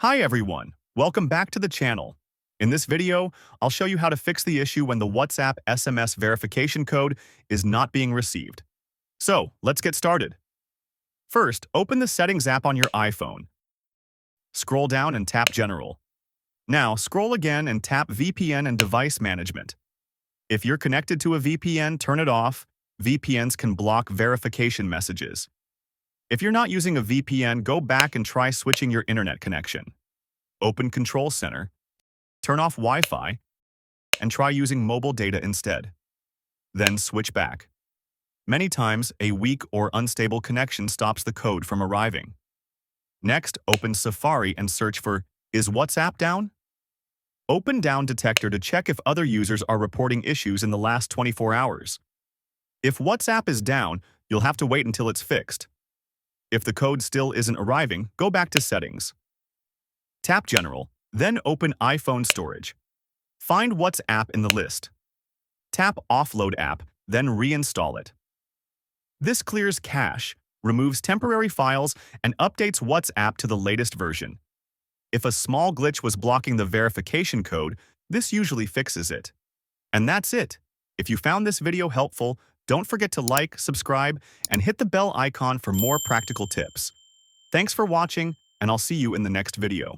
Hi everyone, welcome back to the channel. In this video, I'll show you how to fix the issue when the WhatsApp SMS verification code is not being received. So, let's get started. First, open the Settings app on your iPhone. Scroll down and tap General. Now, scroll again and tap VPN and Device Management. If you're connected to a VPN, turn it off. VPNs can block verification messages. If you're not using a VPN, go back and try switching your internet connection. Open Control Center, turn off Wi-Fi, and try using mobile data instead. Then switch back. Many times, a weak or unstable connection stops the code from arriving. Next, open Safari and search for "Is WhatsApp down?" Open Down Detector to check if other users are reporting issues in the last 24 hours. If WhatsApp is down, you'll have to wait until it's fixed. If the code still isn't arriving, go back to Settings. Tap General, then open iPhone Storage. Find WhatsApp in the list. Tap Offload App, then reinstall it. This clears cache, removes temporary files, and updates WhatsApp to the latest version. If a small glitch was blocking the verification code, this usually fixes it. And that's it. If you found this video helpful, don't forget to like, subscribe, and hit the bell icon for more practical tips. Thanks for watching, and I'll see you in the next video.